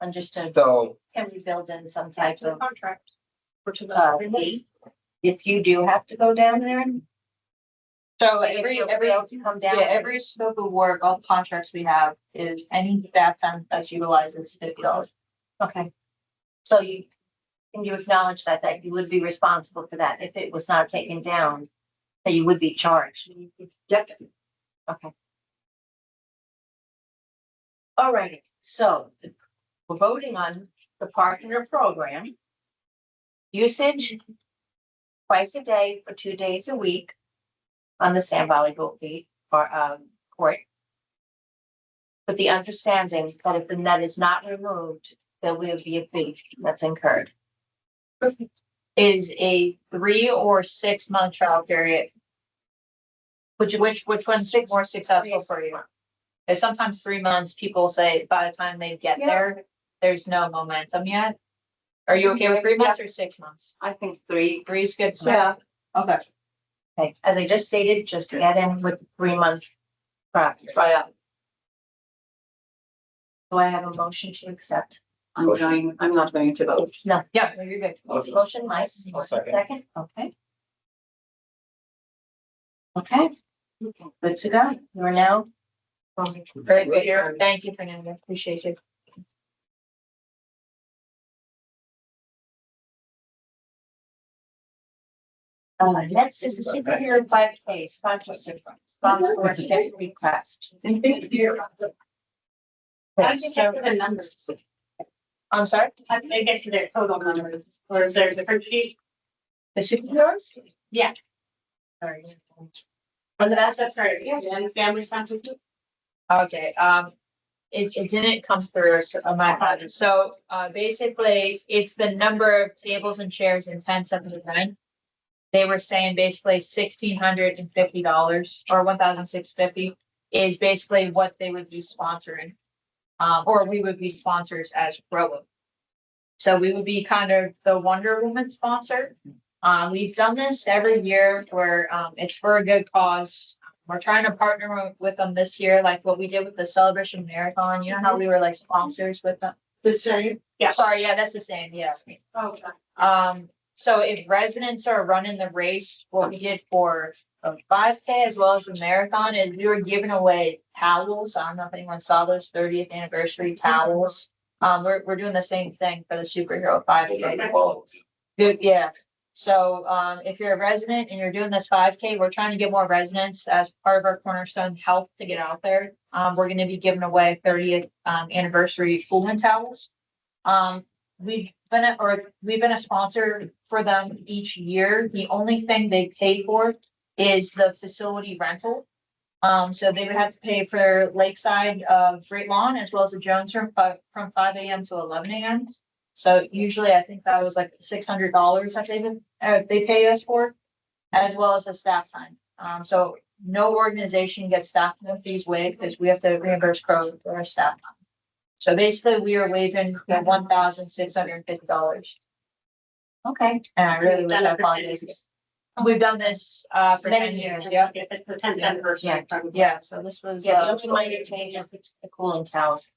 Understood. So, Can we build in some type To the of, contract. For 2023. fee if you do have to go down there and So every able to come down? yeah, every scope of work, all contracts we have is any staff time that's utilized is $50. Okay. So can you acknowledge that you would be responsible for that if it was not taken down, that you would be charged? Definitely. Okay. All righty, so we're voting on the partner program. Usage twice a day for 2 days a week on the Sand Valley Boat Beat court. With the understanding that if the net is not removed, there will be a fee that's incurred. Is a 3 or 6 month trial period. Which one's more successful for you? Because sometimes 3 months, people say by the time they get there, there's no momentum yet. Are you okay with 3 months or 6 months? I think 3. 3 is good. for me. Yeah, Okay. Okay, as I just stated, just to add in with 3 month trial. Try out. Do I have a motion to accept? I'm not going to vote. No, Yeah, no, you're good. motion, Mike. I'll second. Second, okay. Okay, good to go. You are now. Very good. Thank you, Fernanda. Appreciate you. Next is the superhero 5K sponsorship request. How did you get to the numbers? I'm sorry, How did they get to their total numbers? Or is there a different sheet? the superheroes? Yeah. Sorry. On the back, That's right, yeah, and family sponsorship. Okay, it didn't come through, so my apologies. So, basically, it's the number of tables and chairs in 1079. They were saying basically $1,650 or $1,650 is basically what they would be sponsoring. Or we would be sponsors as Rowan. So we would be kind of the Wonder Woman sponsor. We've done this every year where, it's for a good cause. We're trying to partner with them this year, like what we did with the Celebration Marathon. You know how we were like sponsors with them? the same. Yeah. Sorry, yeah, that's the same, yeah. Okay. So if residents are running the race, what we did for a 5K as well as the marathon is we were giving away towels. I don't know if anyone saw those 30th anniversary towels. We're doing the same thing for the superhero 5K. Good, yeah. So, if you're a resident and you're doing this 5K, we're trying to get more residents as part of our Cornerstone Health to get out there. We're gonna be giving away 30th anniversary Pullman towels. We've been a sponsor for them each year. The only thing they pay for is the facility rental. So they would have to pay for Lakeside Great Lawn as well as the Jones Room from 5 a.m. to 11 a.m. So usually I think that was like $600 that they pay us for, as well as the staff time. So no organization gets staff fees waived because we have to reimburse Crow for our staff time. So basically we are waiving the $1,650. Okay, And I really wish Done I it for 10 apologize. years. We've done this for Many 10 years, years. yeah. If it's the 10th Yeah. anniversary. probably. Yeah, so this was, yeah, the only minor changes, the cooling towels.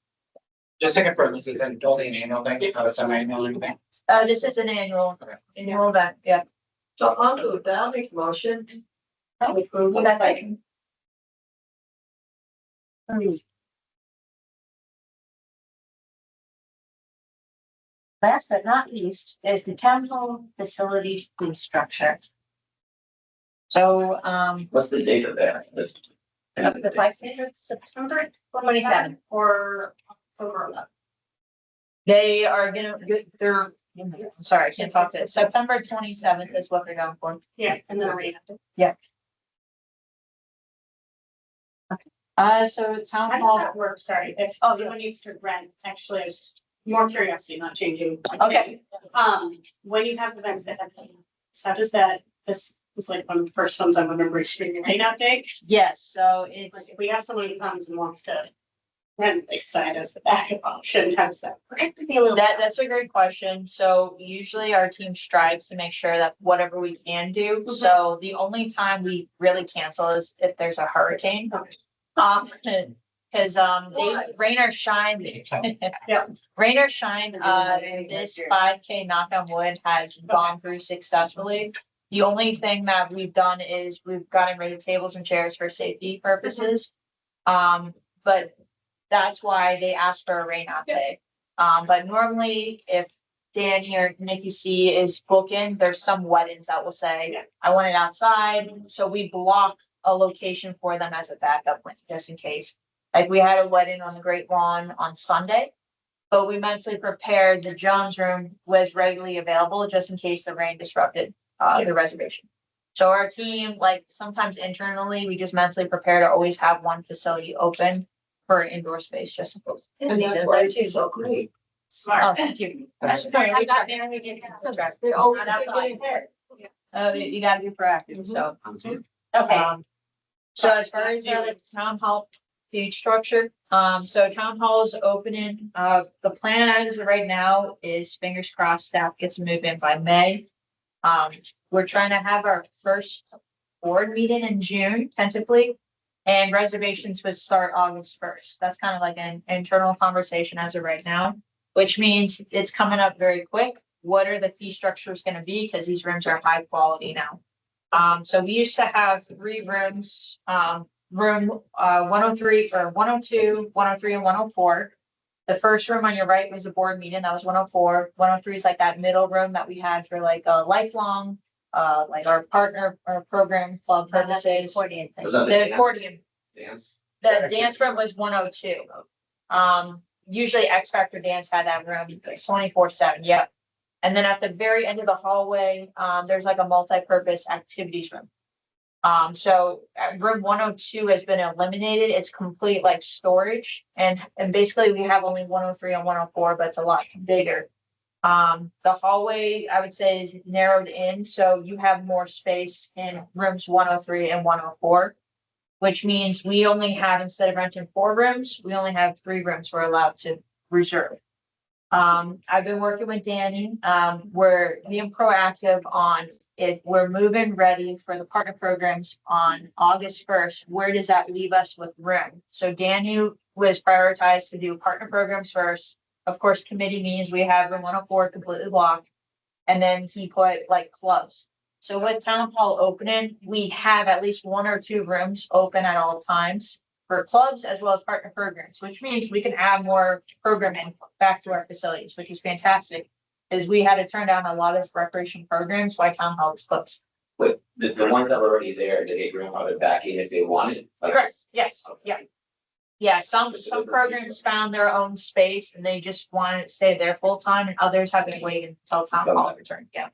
Just to confirm, this is only an annual thing, not a semi-annual or anything? this is an annual Okay. event, yeah. So I'll do that, I'll make a motion. Second. Last but not least is the town hall facility fee structure. So, What's the date of that? The 5th September 27th. Or October 11th. they are gonna, they're, I'm sorry, I can't talk to it. September 27th is what they're going for. Yeah, and then we have to. So it's town How does hall. that work? Sorry, if someone needs to rent, actually, I was just more curiosity, not changing. Okay. When you have events that have, how does that, this was like one of the first ones I remember experiencing that day. Yes, so Like it's, if we have someone who comes and wants to And like sign as the backup, shouldn't have that. That's a great question. So usually our team strives to make sure that whatever we can do. So the only time we really cancel is if there's a hurricane. Cause rain or shine. Yeah. Rain or shine, this 5K knock on wood has gone through successfully. The only thing that we've done is we've gotten rid of tables and chairs for safety purposes. But that's why they asked for a rain out day. But normally if Danny or Nikki C is booking, there's some weddings that will say, I want it outside. So we block a location for them as a backup plan, just in case. Like we had a wedding on the Great Lawn on Sunday, but we mentally prepared the Jones room was readily available just in case the rain disrupted the reservation. So our team, like sometimes internally, we just mentally prepare to always have one facility open for indoor space, just in case. And that's why she's so great. Oh, Smart. thank you. I got there, we did. They're always Not outside. getting ahead. You gotta be proactive, so. Okay, So as far as the town hall fee structure, so town hall is opening, the plan as of right now is fingers crossed staff gets moved in by May. We're trying to have our first board meeting in June tentatively. And reservations would start August 1st. That's kind of like an internal conversation as of right now, which means it's coming up very quick. What are the fee structures gonna be? Because these rooms are high quality now. So we used to have 3 rooms, room 103 or 102, 103 and 104. The first room on your right was a board meeting, that was 104. 103 is like that middle room that we had for like a lifelong, like our partner or program club purposes. accordion thing. Was that The accordion, Dance. the dance room was 102. Usually X Factor Dance had that room 24/7, yep. And then at the very end of the hallway, there's like a multi-purpose activities room. So room 102 has been eliminated. It's complete like storage. And basically we have only 103 and 104, but it's a lot bigger. The hallway, I would say, is narrowed in, so you have more space in rooms 103 and 104. Which means we only have, instead of renting 4 rooms, we only have 3 rooms we're allowed to reserve. I've been working with Danny, we're being proactive on if we're moving ready for the partner programs on August 1st, where does that leave us with room? So Danny was prioritized to do partner programs first. Of course, committee meetings, we have room 104 completely blocked. And then he put like clubs. So with town hall opening, we have at least 1 or 2 rooms open at all times for clubs as well as partner programs, which means we can add more programming back to our facilities, which is fantastic. Is we had to turn down a lot of recreation programs while town hall is closed. With the ones that were already there, did they grandfather back in if they wanted? Like- Correct, yes, yeah. Yeah, some programs found their own space and they just wanted to stay there full time and others have been waiting until town hall returned, yeah.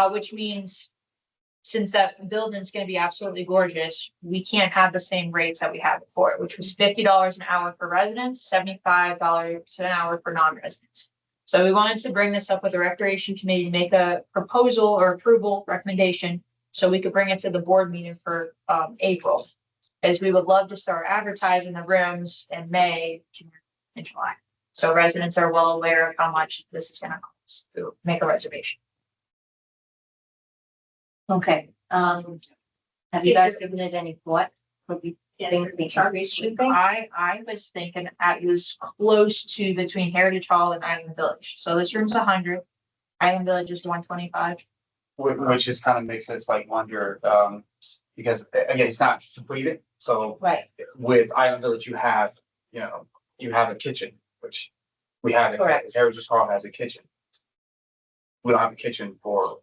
Which means since that building's gonna be absolutely gorgeous, we can't have the same rates that we had before, which was $50 an hour for residents, $75 an hour for non-residents. So we wanted to bring this up with the recreation committee, make a proposal or approval recommendation, so we could bring it to the board meeting for April. As we would love to start advertising the rooms in May, June, and July. So residents are well aware of how much this is gonna cost to make a reservation. Okay, have you guys given it any thought? Would we think the Charlies should be? I was thinking it was close to between Heritage Hall and Island Village. So this room's 100, Island Village is 125. Which is kind of makes us like wonder, because again, it's not completed, so Right, with Island Village, you have a kitchen, which we have. Correct. Heritage Hall has a kitchen. We don't have a kitchen for,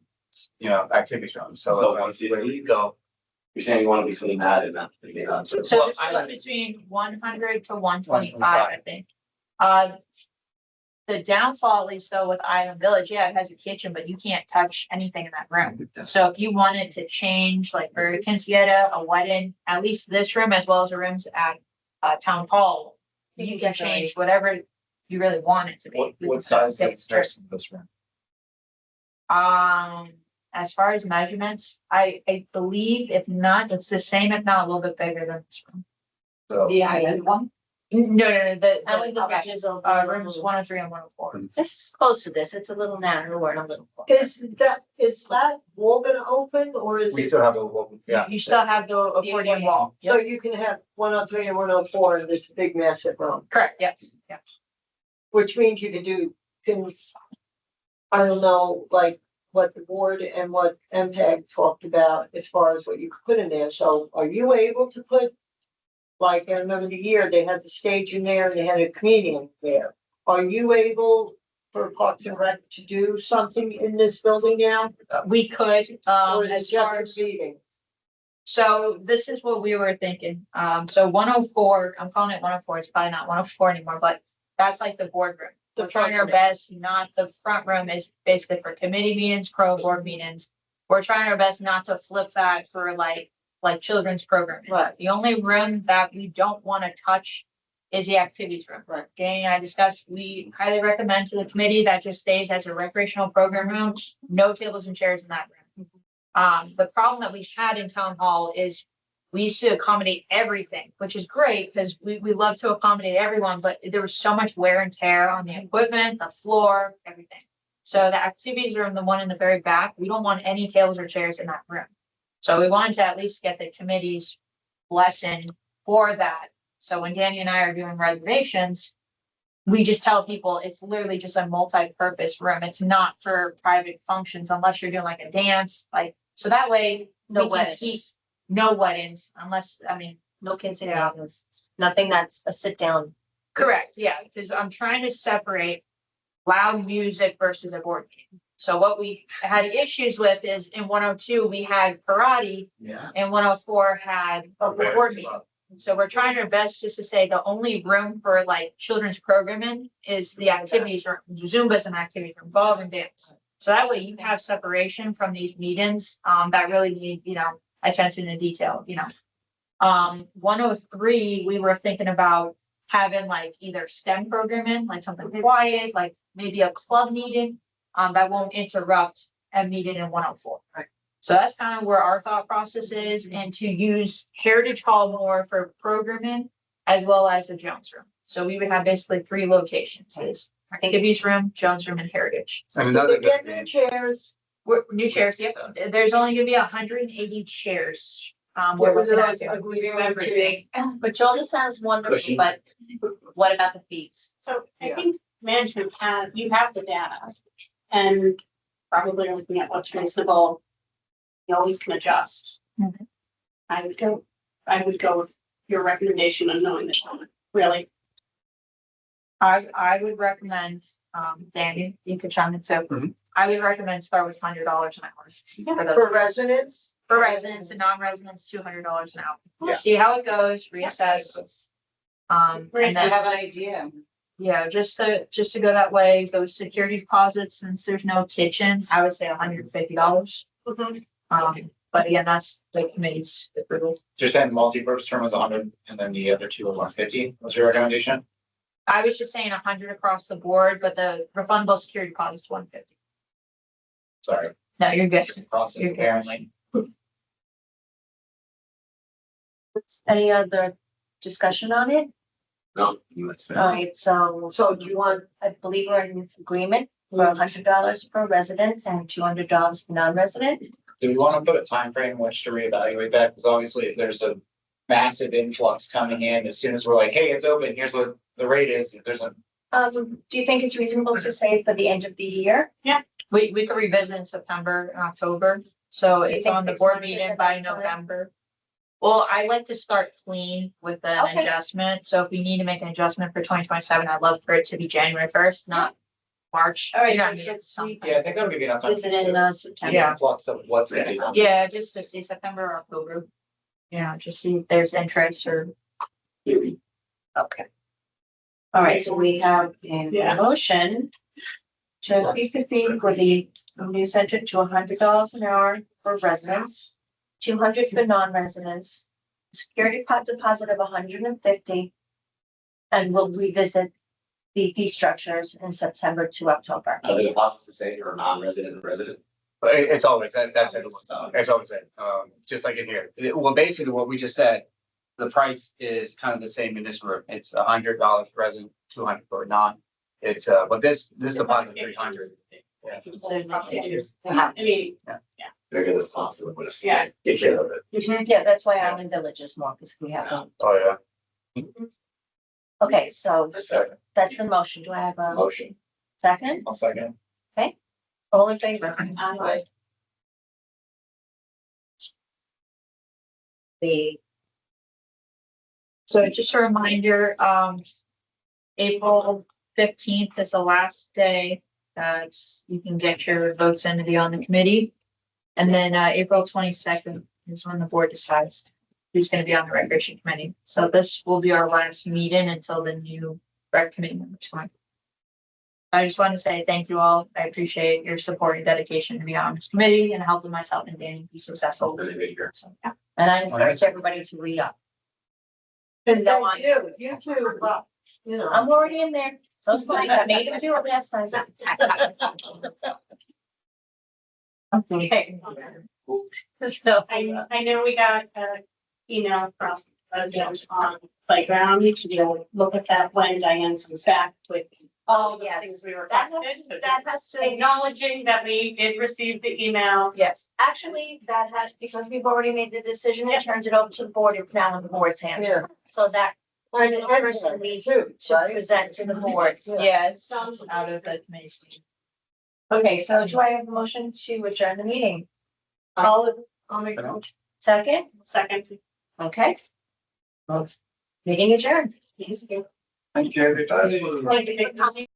activities rooms, so So once you where you go. You're saying you want to between that and that. So Well, this I was like- between 100 to 125, I think. The downfall, at least though, with Island Village, yeah, it has a kitchen, but you can't touch anything in that room. So if you wanted to change, like for a quinceañera, a wedding, at least this room as well as the rooms at Town Hall, you can change whatever you really want it to be. What size Yeah, is this room? As far as measurements, I believe if not, it's the same, if not a little bit bigger than this room. So The island one? No, How many the, villages will be rooms available? 103 and 104. It's close to this. It's a little narrower and a little. Is that wall gonna open or is We it, still have a, yeah. You still have the accordion wall. so you can have 103 and 104 in this big massive room, Correct, yes, yeah. which means you can, I don't know, like what the board and what MPEG talked about as far as what you could put in there. So are you able to put, like, I remember the year they had the stage in there and they had a comedian there. Are you able for Parks and Rec to do something in this building now? We could, Or is it as far just as, a meeting? so this is what we were thinking. So 104, I'm calling it 104, it's probably not 104 anymore, but that's like the boardroom. The We're trying our front room. best, not the front room is basically for committee meetings, pro board meetings. We're trying our best not to flip that for like children's programming. Right. The only room that we don't want to touch is the activities room. Right. Danny and I discussed, we highly recommend to the committee that just stays as a recreational program room, no tables and chairs in that room. The problem that we had in town hall is we used to accommodate everything, which is great because we love to accommodate everyone, but there was so much wear and tear on the equipment, the floor, everything. So the activities room, the one in the very back, we don't want any tables or chairs in that room. So we wanted to at least get the committee's blessing for that. So when Danny and I are doing reservations, we just tell people it's literally just a multi-purpose room. It's not for private functions unless you're doing like a dance, like, so that way No we can weddings. keep no weddings unless, I mean, No quinceañeras. Nothing that's a sit down. correct, yeah, because I'm trying to separate loud music versus a board meeting. So what we had issues with is in 102, we had karate Yeah. and 104 had a board meeting. So we're trying our best just to say the only room for like children's programming is the activities room. Zumba's an activity room, golf and dance. So that way you have separation from these meetings, that really need, attention to detail, 103, we were thinking about having like either STEM programming, like something quiet, like maybe a club meeting, that won't interrupt a meeting in 104. Right. So that's kind of where our thought process is, and to use Heritage Hall more for programming as well as the Jones Room. So we would have basically 3 locations, is activities room, Jones Room, and Heritage. And Did another they get good new thing, chairs? New chairs, yep. There's only gonna be 180 chairs. Get We're rid looking of at those there. ugly Everything. But Jolda sounds wonderful, Cushion. but what about the fees? So I Yeah. think management you have the data and probably are looking at what's reasonable. You always can adjust. Mhm. I would go with your recommendation on knowing that, really. I would recommend, Danny, you could chime in too. Mhm. I would recommend start with $100 an hour. For For those, residents? for residents and non-residents, $200 an hour. Yeah. See how it goes, reassess. And I then, have an idea. yeah, just to go that way, those security deposits, since there's no kitchen, I would say $150. But again, that's the committee's approval. So you're saying the multi-purpose term was 100 and then the other 2 were 150? What's your recommendation? I was just saying 100 across the board, but the refundable security deposit is 150. Sorry. No, you're good. Process You're good. apparently. Any other discussion on it? No. All right, so So do you want, I believe we're in agreement for $100 per resident and $200 for non-resident. Do we want to put a time frame in which to reevaluate that? Because obviously if there's a massive influx coming in, as soon as we're like, hey, it's open, here's what the rate is, if there's a, Do you think it's reasonable to say for the end of the year? We could revisit in September and October, so You it's think on the 6 board months is meeting at by that time? November. Well, I like to start clean with an Okay. adjustment, so if we need to make an adjustment for 2027, I'd love for it to be January 1st, not March. All right, You know what I so mean? let's see. yeah, I think that would give you enough time. Is it in September? Yeah. Influx of what's gonna be done. Yeah, just to see September or October. Just see if there's interest or. Okay. All right, so we have a Yeah. motion to increase the fee for the new center to $100 an hour for residents, 200 for non-residents, security deposit of 150. And we'll revisit the fee structures in September to October. Are the deposits the same for non-resident and resident? but it's always, that's it, it's always it, just like in here. Well, basically what we just said, the price is kind of the same in this room. It's $100 for resident, 200 for non. It's, but this deposit 300. I mean, They're gonna possibly put a Yeah. take care of it. Yeah, that's why Island Village is more, because we have them. Oh, yeah. Okay, so Second. that's the motion. Do I have a Motion. second? I'll second. All in favor? Aye. The, So just a reminder, April 15th is the last day that you can get your votes in to be on the committee. And then, April 22nd is when the board decides who's gonna be on the recreation committee. So this will be our last meeting until the new rec committee members come. I just want to say thank you all. I appreciate your support and dedication to be on this committee and helping myself and Danny be successful. Really good here. So, yeah. and I encourage everybody to re-up. And thank you too, but, you know. I'm already in there. So it's fine. I made him do it last time. Okay. So, I know we got an email from residents on playground to look at that when Diane comes back with. Oh, the yes. Things we That requested, so has just to, acknowledging that we did receive the email. yes, actually, that has, because we've already made the decision, it turns it over to the board, it's now in the board's hands. Yeah. So that And particular person needs too, to right? present to the board. Yeah, it's out of the committee. Okay, so do I have a motion to adjourn the meeting? I'll make. Second, Second. okay. Meeting adjourned. Thank you. Thank you, everybody. Thank you for coming.